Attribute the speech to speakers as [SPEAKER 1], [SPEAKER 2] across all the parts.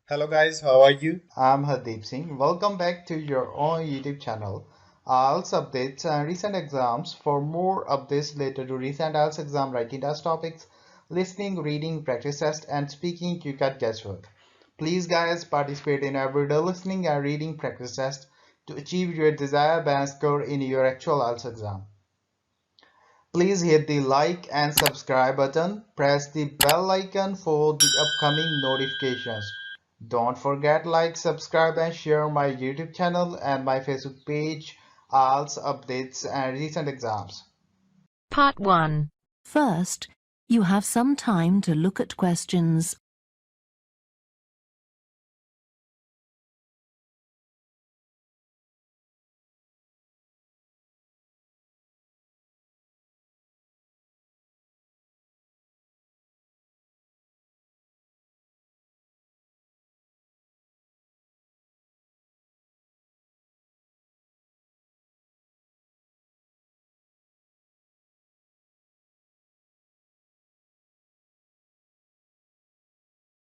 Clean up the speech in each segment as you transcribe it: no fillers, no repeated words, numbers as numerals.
[SPEAKER 1] Hello guys, how are you?
[SPEAKER 2] I'm Hardeep Singh. Welcome back to your own YouTube channel. IELTS updates and recent exams. For more updates related to recent IELTS exam writing test topics, listening, reading, practice test, and speaking, you got guesswork. Please, guys, participate in everyday listening and reading practice test to achieve your desired band score in your actual IELTS exam. Please hit the like and subscribe button. Press the bell icon for the upcoming notifications. Don't forget like, subscribe and share my YouTube channel and my Facebook page, IELTS updates and recent exams.
[SPEAKER 3] Part 1. First, you have some time to look at questions.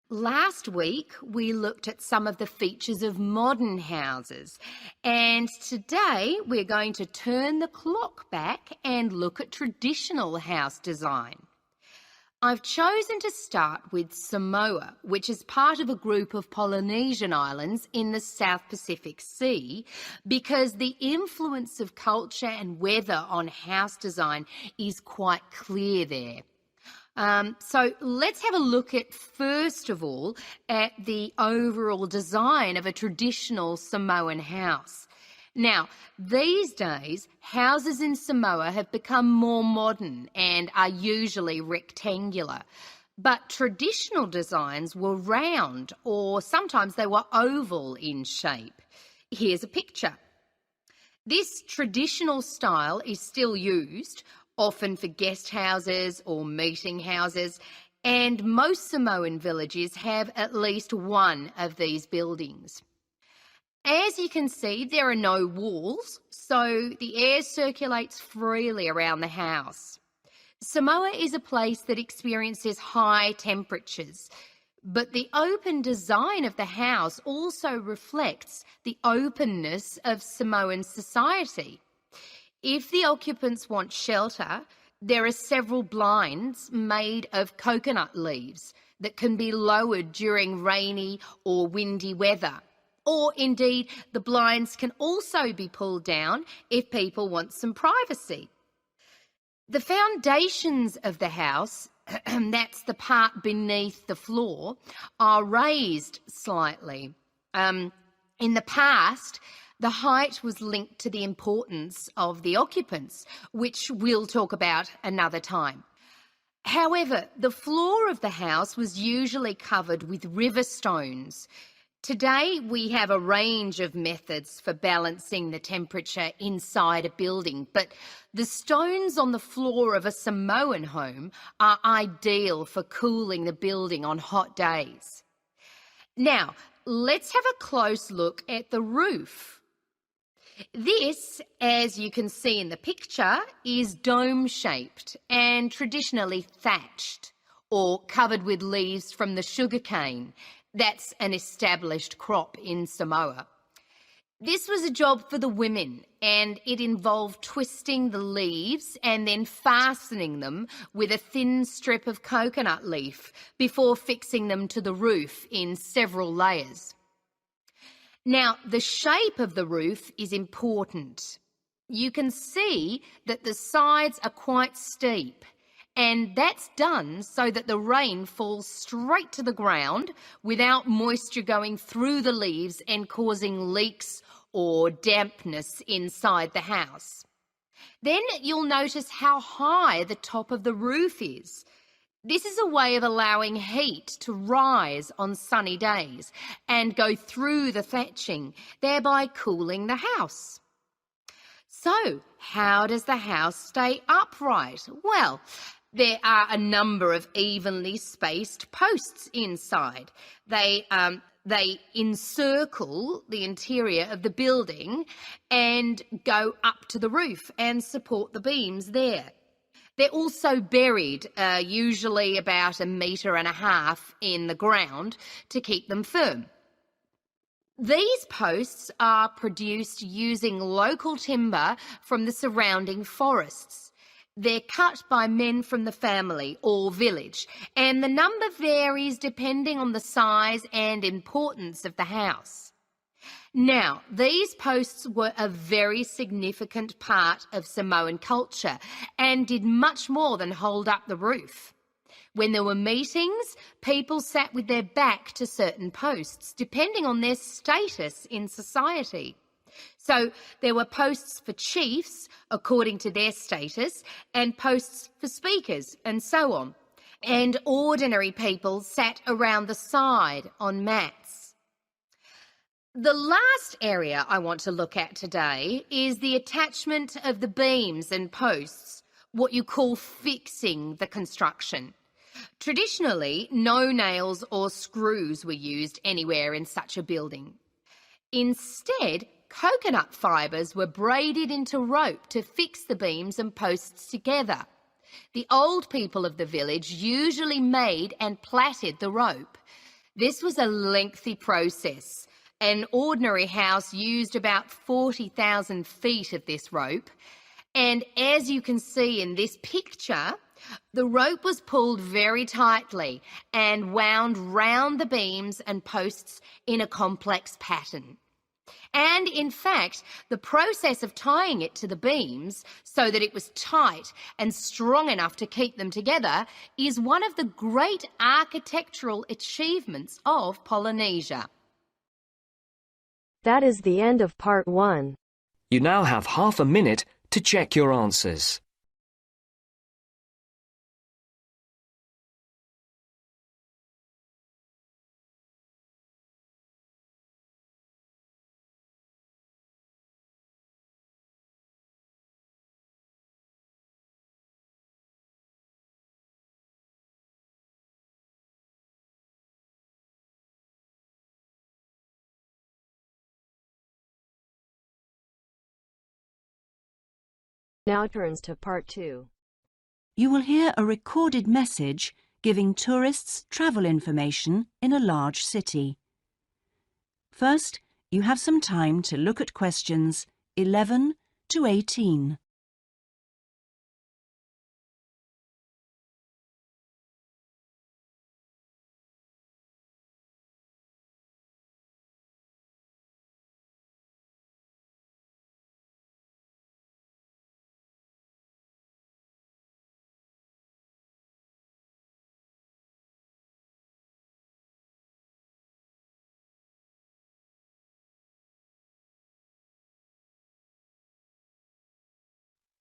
[SPEAKER 4] Last week, we looked at some of the features of modern houses, and today we're going to turn the clock back and look at traditional house design. I've chosen to start with Samoa, which is part of a group of Polynesian islands in the South Pacific Sea, because the influence of culture and weather on house design is quite clear there. So let's have a look at, first of all, at the overall design of a traditional Samoan house. Now, these days, houses in Samoa have become more modern and are usually rectangular. But traditional designs were round, or sometimes they were oval in shape. Here's a picture. This traditional style is still used, often for guest houses or meeting houses, and most Samoan villages have at least one of these buildings. As you can see, there are no walls, so the air circulates freely around the house. Samoa is a place that experiences high temperatures, but the open design of the house also reflects the openness of Samoan society. If the occupants want shelter, there are several blinds made of coconut leaves that can be lowered during rainy or windy weather. Or indeed, the blinds can also be pulled down if people want some privacy. The foundations of the house, that's the part beneath the floor, are raised slightly. In the past, the height was linked to the importance of the occupants, which we'll talk about another time. However, the floor of the house was usually covered with river stones. Today, we have a range of methods for balancing the temperature inside a building, but the stones on the floor of a Samoan home are ideal for cooling the building on hot days. Now, let's have a close look at the roof. This, as you can see in the picture, is dome-shaped and traditionally thatched or covered with leaves from the sugarcane. That's an established crop in Samoa. This was a job for the women, and it involved twisting the leaves and then fastening them with a thin strip of coconut leaf before fixing them to the roof in several layers. Now, the shape of the roof is important. You can see that the sides are quite steep, and that's done so that the rain falls straight to the ground without moisture going through the leaves and causing leaks or dampness inside the house. Then you'll notice how high the top of the roof is. This is a way of allowing heat to rise on sunny days and go through the thatching, thereby cooling the house. So, how does the house stay upright? Well, there are a number of evenly spaced posts inside. They encircle the interior of the building and go up to the roof and support the beams there. They're also buried, usually about 1.5 meters in the ground to keep them firm. These posts are produced using local timber from the surrounding forests. They're cut by men from the family or village, and the number varies depending on the size and importance of the house. Now, these posts were a very significant part of Samoan culture and did much more than hold up the roof. When there were meetings, people sat with their back to certain posts, depending on their status in society. So there were posts for chiefs, according to their status, and posts for speakers, and so on. And ordinary people sat around the side on mats. The last area I want to look at today is the attachment of the beams and posts, what you call fixing the construction. Traditionally, no nails or screws were used anywhere in such a building. Instead, coconut fibres were braided into rope to fix the beams and posts together. The old people of the village usually made and plaited the rope. This was a lengthy process. An ordinary house used about 40,000 feet of this rope. And as you can see in this picture, the rope was pulled very tightly and wound round the beams and posts in a complex pattern. And in fact, the process of tying it to the beams so that it was tight and strong enough to keep them together is one of the great architectural achievements of Polynesia.
[SPEAKER 1] That is the end of part 1.
[SPEAKER 5] You now have half a minute to check your answers.
[SPEAKER 1] Now turns to part 2.
[SPEAKER 3] You will hear a recorded message giving tourists travel information in a large city. First, you have some time to look at questions 11 to 18.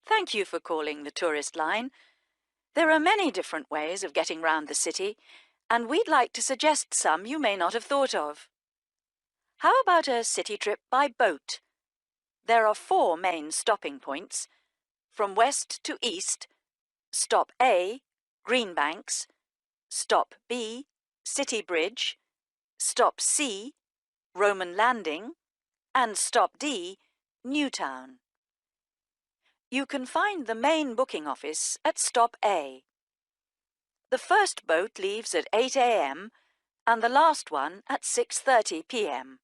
[SPEAKER 6] Thank you for calling the tourist line. There are many different ways of getting round the city, and we'd like to suggest some you may not have thought of. How about a city trip by boat? There are 4 main stopping points. From west to east, stop A, Greenbanks, stop B, City Bridge, stop C, Roman Landing, and stop D, Newtown. You can find the main booking office at stop A. The first boat leaves at 8 a.m. and the last one at 6:30 p.m.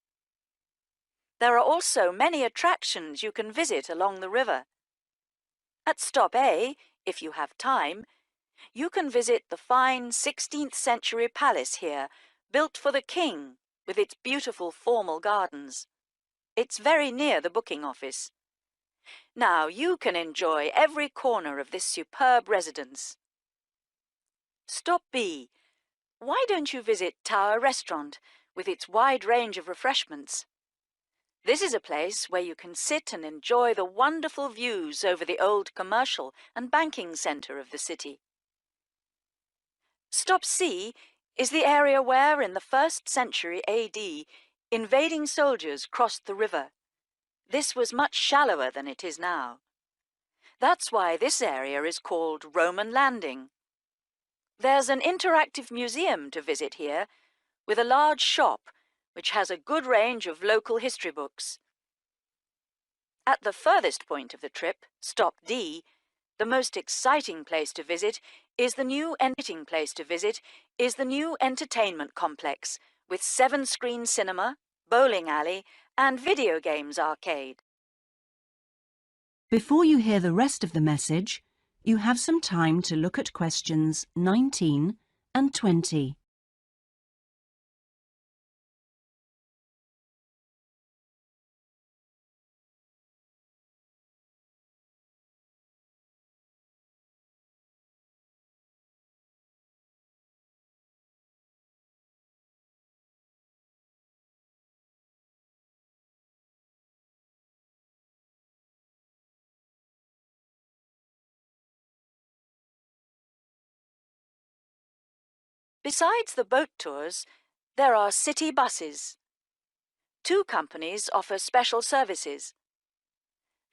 [SPEAKER 6] There are also many attractions you can visit along the river. At stop A, if you have time, you can visit the fine 16th century palace here, built for the king, with its beautiful formal gardens. It's very near the booking office. Now you can enjoy every corner of this superb residence. Stop B. Why don't you visit Tower Restaurant with its wide range of refreshments? This is a place where you can sit and enjoy the wonderful views over the old commercial and banking centre of the city. Stop C is the area where, in the 1st century AD, invading soldiers crossed the river. This was much shallower than it is now. That's why this area is called Roman Landing. There's an interactive museum to visit here, with a large shop which has a good range of local history books. At the furthest point of the trip, stop D, The most exciting place to visit is the new entertainment complex with 7-screen cinema, bowling alley and video games arcade.
[SPEAKER 3] Before you hear the rest of the message, you have some time to look at questions 19 and 20.
[SPEAKER 6] Besides the boat tours, there are city buses. 2 companies offer special services.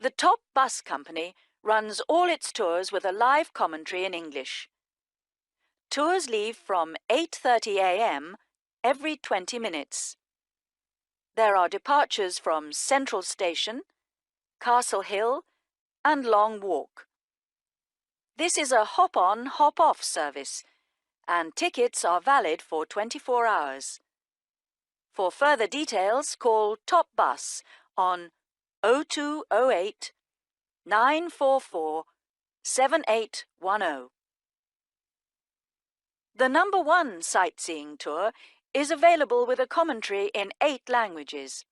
[SPEAKER 6] The top bus company runs all its tours with a live commentary in English. Tours leave from 8:30 a.m. every 20 minutes. There are departures from Central Station, Castle Hill and Long Walk. This is a hop-on, hop-off service, and tickets are valid for 24 hours. For further details, call Top Bus on 0208 944 7810. The number 1 sightseeing tour is available with a commentary in 8 languages.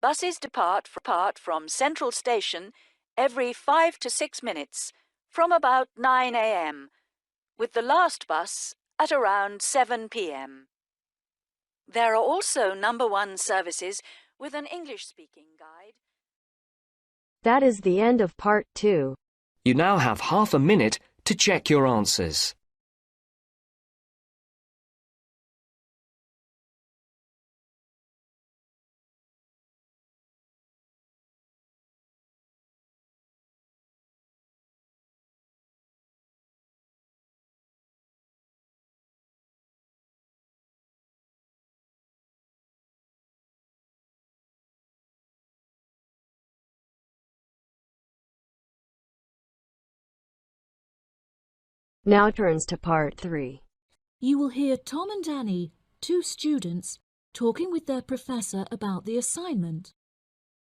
[SPEAKER 6] Buses depart from Central Station every 5 to 6 minutes from about 9 a.m. with the last bus at around 7 p.m. There are also number 1 services with an English-speaking guide.
[SPEAKER 1] That is the end of part 2.
[SPEAKER 5] You now have half a minute to check your answers.
[SPEAKER 1] Now turns to part 3.
[SPEAKER 7] You will hear Tom and Annie, 2 students, talking with their professor about the assignment.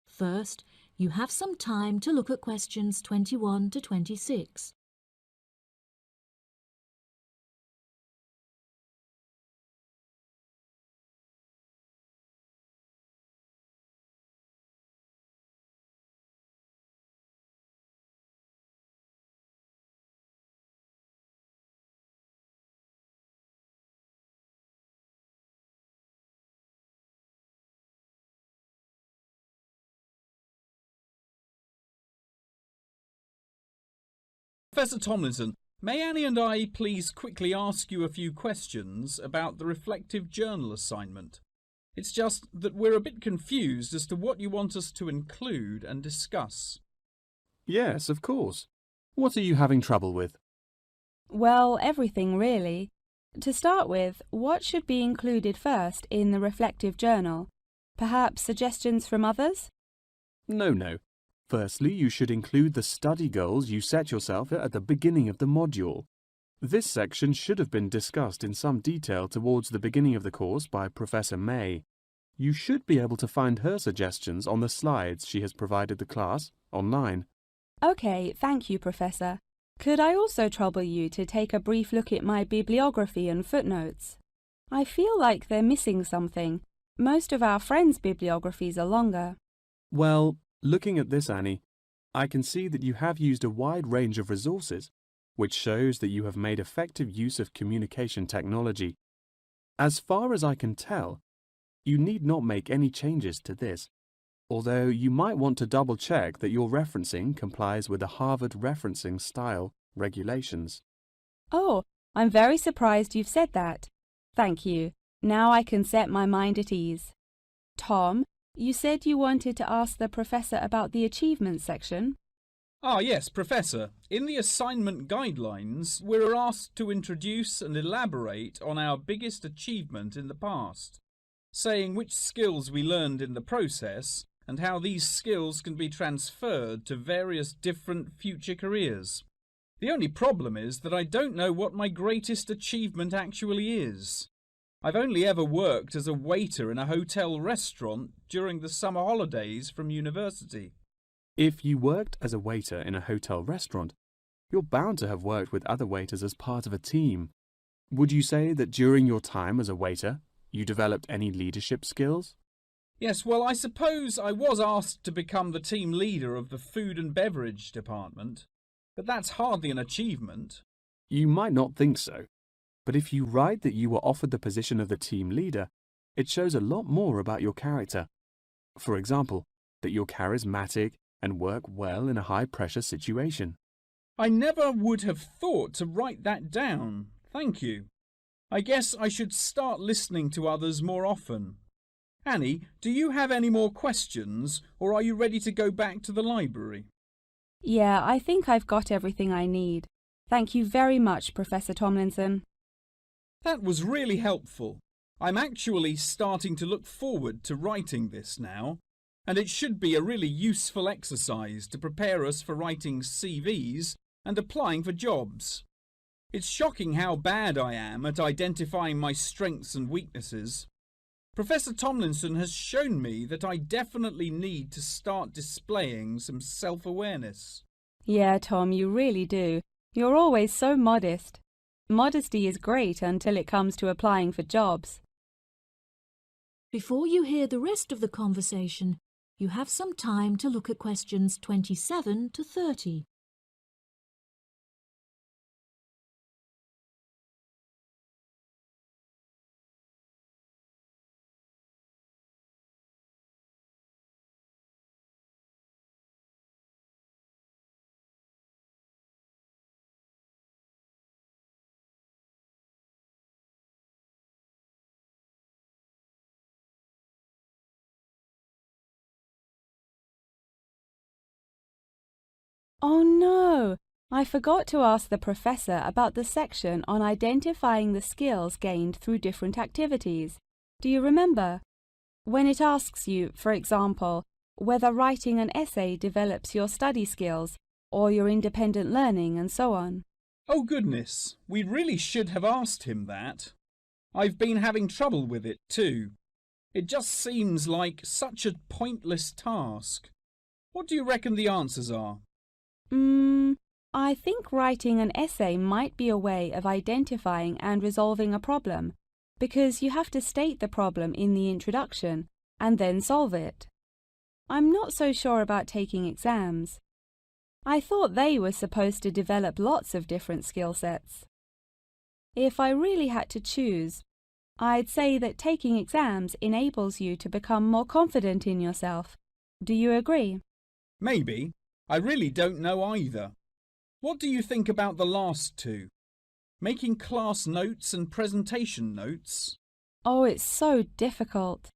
[SPEAKER 7] First, you have some time to look at questions 21 to 26.
[SPEAKER 8] Professor Tomlinson, may Annie and I please quickly ask you a few questions about the reflective journal assignment? It's just that we're a bit confused as to what you want us to include and discuss.
[SPEAKER 9] Yes, of course. What are you having trouble with?
[SPEAKER 10] Well, everything really. To start with, what should be included first in the reflective journal? Perhaps suggestions from others?
[SPEAKER 9] No. Firstly, you should include the study goals you set yourself at the beginning of the module. This section should have been discussed in some detail towards the beginning of the course by Professor May. You should be able to find her suggestions on the slides she has provided the class online.
[SPEAKER 10] OK, thank you, Professor. Could I also trouble you to take a brief look at my bibliography and footnotes? I feel like they're missing something. Most of our friends' bibliographies are longer.
[SPEAKER 9] Well, looking at this, Annie, I can see that you have used a wide range of resources, which shows that you have made effective use of communication technology. As far as I can tell, you need not make any changes to this, although you might want to double-check that your referencing complies with the Harvard referencing style regulations.
[SPEAKER 10] Oh, I'm very surprised you've said that. Thank you. Now I can set my mind at ease. Tom, you said you wanted to ask the professor about the achievements section.
[SPEAKER 8] Ah, yes, Professor. In the assignment guidelines, we're asked to introduce and elaborate on our biggest achievement in the past, saying which skills we learned in the process and how these skills can be transferred to various different future careers. The only problem is that I don't know what my greatest achievement actually is. I've only ever worked as a waiter in a hotel restaurant during the summer holidays from university.
[SPEAKER 9] If you worked as a waiter in a hotel restaurant, you're bound to have worked with other waiters as part of a team. Would you say that during your time as a waiter, you developed any leadership skills?
[SPEAKER 8] Yes, well, I suppose I was asked to become the team leader of the food and beverage department, but that's hardly an achievement.
[SPEAKER 9] You might not think so, but if you write that you were offered the position of the team leader, it shows a lot more about your character. For example, that you're charismatic and work well in a high-pressure situation.
[SPEAKER 8] I never would have thought to write that down. Thank you. I guess I should start listening to others more often. Annie, do you have any more questions, or are you ready to go back to the library?
[SPEAKER 10] Yeah, I think I've got everything I need. Thank you very much, Professor Tomlinson.
[SPEAKER 8] That was really helpful. I'm actually starting to look forward to writing this now, and it should be a really useful exercise to prepare us for writing CVs and applying for jobs. It's shocking how bad I am at identifying my strengths and weaknesses. Professor Tomlinson has shown me that I definitely need to start displaying some self-awareness.
[SPEAKER 10] Yeah, Tom, you really do. You're always so modest. Modesty is great until it comes to applying for jobs.
[SPEAKER 7] Before you hear the rest of the conversation, you have some time to look at questions 27 to 30.
[SPEAKER 10] Oh no! I forgot to ask the professor about the section on identifying the skills gained through different activities. Do you remember? When it asks you, for example, whether writing an essay develops your study skills or your independent learning and so on.
[SPEAKER 8] Oh goodness, we really should have asked him that. I've been having trouble with it too. It just seems like such a pointless task. What do you reckon the answers are?
[SPEAKER 10] I think writing an essay might be a way of identifying and resolving a problem, because you have to state the problem in the introduction and then solve it. I'm not so sure about taking exams. I thought they were supposed to develop lots of different skill sets. If I really had to choose, I'd say that taking exams enables you to become more confident in yourself. Do you agree?
[SPEAKER 8] Maybe. I really don't know either. What do you think about the last two? Making class notes and presentation notes?
[SPEAKER 10] Oh, it's so difficult.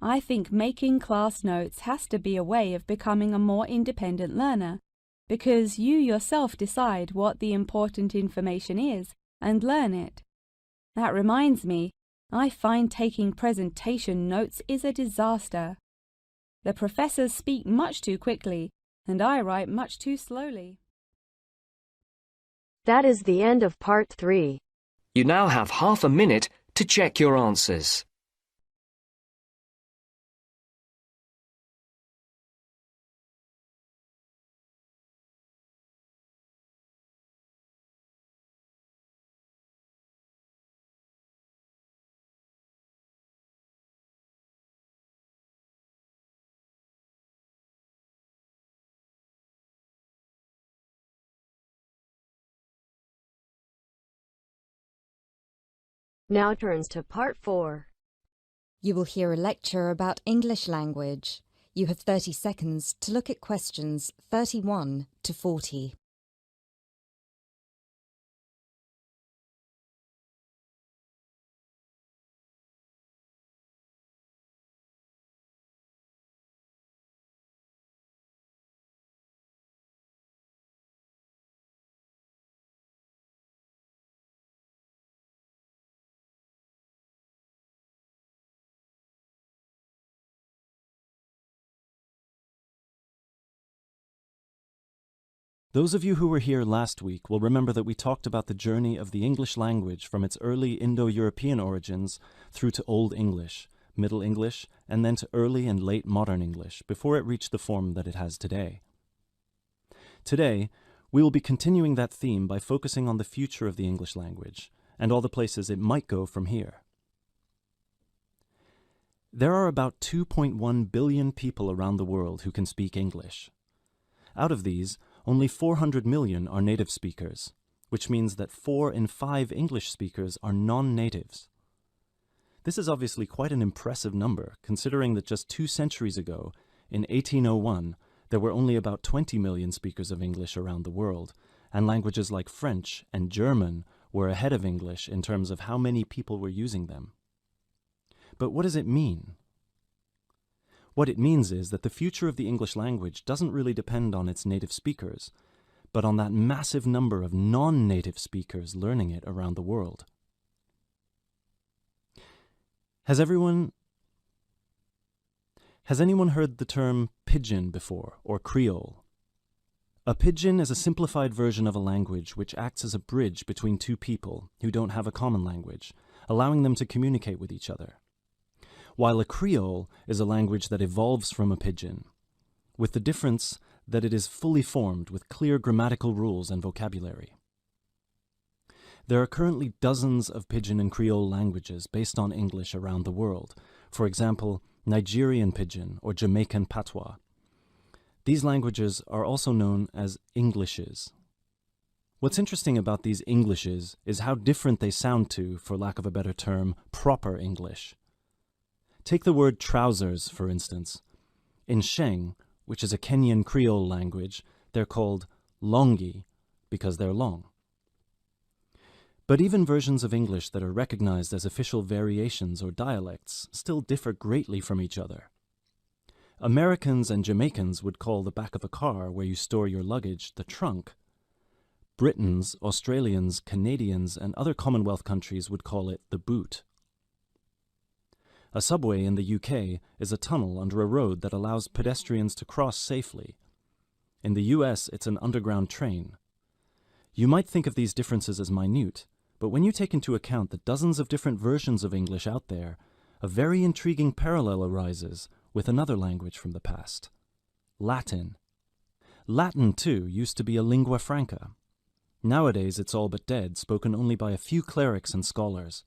[SPEAKER 10] I think making class notes has to be a way of becoming a more independent learner, because you yourself decide what the important information is and learn it. That reminds me, I find taking presentation notes is a disaster. The professors speak much too quickly, and I write much too slowly.
[SPEAKER 1] That is the end of part 3.
[SPEAKER 5] You now have half a minute to check your answers.
[SPEAKER 1] Now turns to part 4.
[SPEAKER 11] You will hear a lecture about English language. You have 30 seconds to look at questions 31 to 40.
[SPEAKER 12] Those of you who were here last week will remember that we talked about the journey of the English language from its early Indo-European origins through to Old English, Middle English, and then to early and late modern English before it reached the form that it has today. Today, we will be continuing that theme by focusing on the future of the English language and all the places it might go from here. There are about 2.1 billion people around the world who can speak English. Out of these, only 400 million are native speakers, which means that 4 in 5 English speakers are non-natives. This is obviously quite an impressive number, considering that just 2 centuries ago, in 1801, there were only about 20 million speakers of English around the world, and languages like French and German were ahead of English in terms of how many people were using them. But what does it mean? What it means is that the future of the English language doesn't really depend on its native speakers, but on that massive number of non-native speakers learning it around the world. Has anyone heard the term pidgin before, or Creole? A pidgin is a simplified version of a language which acts as a bridge between two people who don't have a common language, allowing them to communicate with each other. While a Creole is a language that evolves from a pidgin, with the difference that it is fully formed with clear grammatical rules and vocabulary. There are currently dozens of pidgin and Creole languages based on English around the world, for example, Nigerian pidgin or Jamaican patois. These languages are also known as Englishes. What's interesting about these Englishes is how different they sound to, for lack of a better term, proper English. Take the word trousers, for instance. In Sheng, which is a Kenyan Creole language, they're called longi because they're long. But even versions of English that are recognized as official variations or dialects still differ greatly from each other. Americans and Jamaicans would call the back of a car where you store your luggage the trunk. Britons, Australians, Canadians, and other Commonwealth countries would call it the boot. A subway in the UK is a tunnel under a road that allows pedestrians to cross safely. In the US, it's an underground train. You might think of these differences as minute, but when you take into account the dozens of different versions of English out there, a very intriguing parallel arises with another language from the past: Latin. Latin, too, used to be a lingua franca. Nowadays, it's all but dead, spoken only by a few clerics and scholars.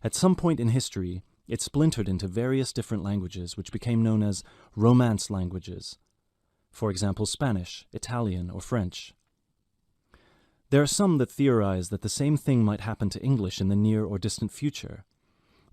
[SPEAKER 12] At some point in history, it splintered into various different languages which became known as Romance languages. For example, Spanish, Italian, or French. There are some that theorize that the same thing might happen to English in the near or distant future,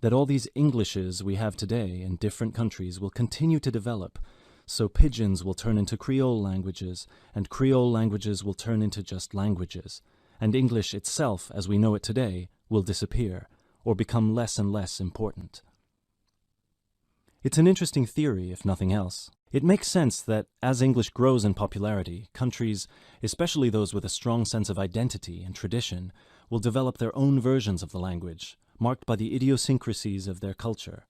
[SPEAKER 12] that all these Englishes we have today in different countries will continue to develop, so pidgins will turn into Creole languages, and Creole languages will turn into just languages, and English itself, as we know it today, will disappear, or become less and less important. It's an interesting theory, if nothing else. It makes sense that as English grows in popularity, countries, especially those with a strong sense of identity and tradition, will develop their own versions of the language, marked by the idiosyncrasies of their culture.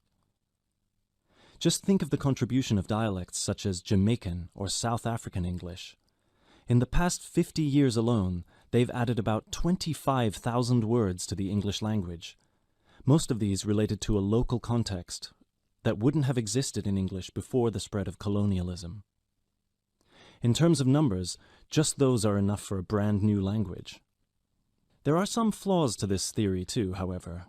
[SPEAKER 12] Just think of the contribution of dialects such as Jamaican or South African English. In the past 50 years alone, they've added about 25,000 words to the English language. Most of these related to a local context that wouldn't have existed in English before the spread of colonialism. In terms of numbers, just those are enough for a brand new language. There are some flaws to this theory too, however.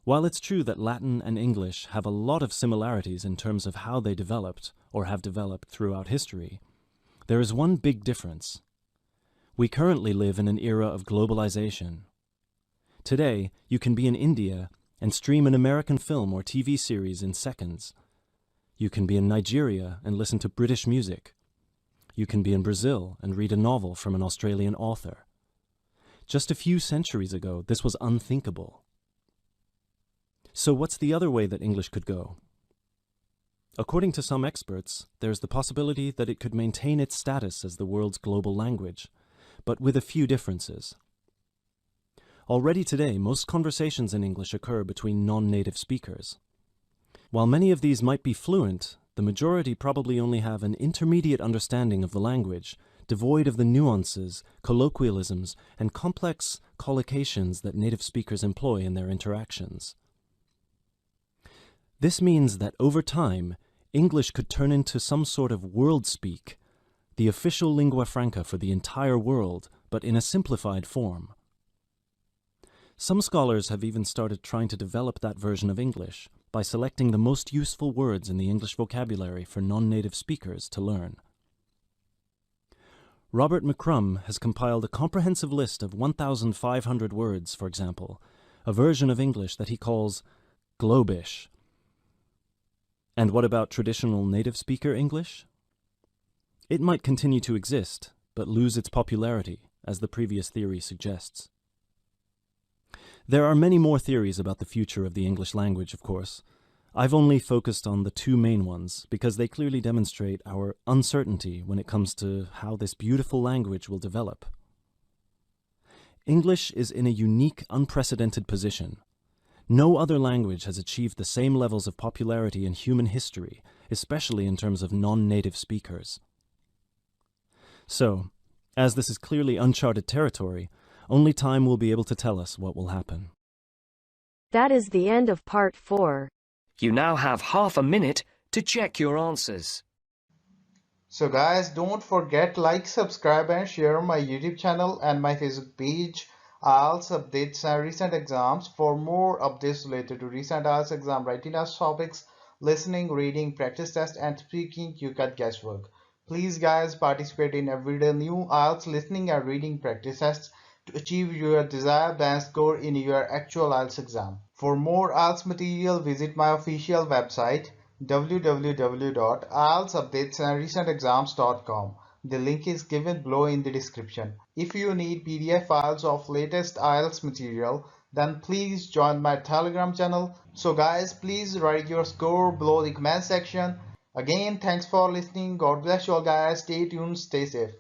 [SPEAKER 12] While it's true that Latin and English have a lot of similarities in terms of how they developed, or have developed throughout history, there is one big difference. We currently live in an era of globalization. Today, you can be in India and stream an American film or TV series in seconds. You can be in Nigeria and listen to British music. You can be in Brazil and read a novel from an Australian author. Just a few centuries ago, this was unthinkable. So what's the other way that English could go? According to some experts, there's the possibility that it could maintain its status as the world's global language, but with a few differences. Already today, most conversations in English occur between non-native speakers. While many of these might be fluent, the majority probably only have an intermediate understanding of the language devoid of the nuances, colloquialisms, and complex collocations that native speakers employ in their interactions. This means that over time, English could turn into some sort of world speak, the official lingua franca for the entire world, but in a simplified form. Some scholars have even started trying to develop that version of English by selecting the most useful words in the English vocabulary for non-native speakers to learn. Robert McCrum has compiled a comprehensive list of 1,500 words, for example, a version of English that he calls Globish. And what about traditional native speaker English? It might continue to exist, but lose its popularity, as the previous theory suggests. There are many more theories about the future of the English language, of course. I've only focused on the two main ones because they clearly demonstrate our uncertainty when it comes to how this beautiful language will develop. English is in a unique, unprecedented position. No other language has achieved the same levels of popularity in human history, especially in terms of non-native speakers. So, as this is clearly uncharted territory, only time will be able to tell us what will happen.
[SPEAKER 1] That is the end of part 4.
[SPEAKER 5] You now have half a minute to check your answers.
[SPEAKER 2] So guys, don't forget like, subscribe and share my YouTube channel and my Facebook page, IELTS updates and recent exams. For more updates related to recent IELTS exam writing test topics, listening, reading, practice test and speaking, you got guesswork. Please guys, participate in everyday new IELTS listening and reading practice tests to achieve your desired band score in your actual IELTS exam. For more IELTS material, visit my official website www.ieltsupdatesandrecentexams.com. The link is given below in the description. If you need PDF files of latest IELTS material, then please join my Telegram channel. So guys, please write your score below the comment section. Again, thanks for listening. God bless you all guys. Stay tuned, stay safe.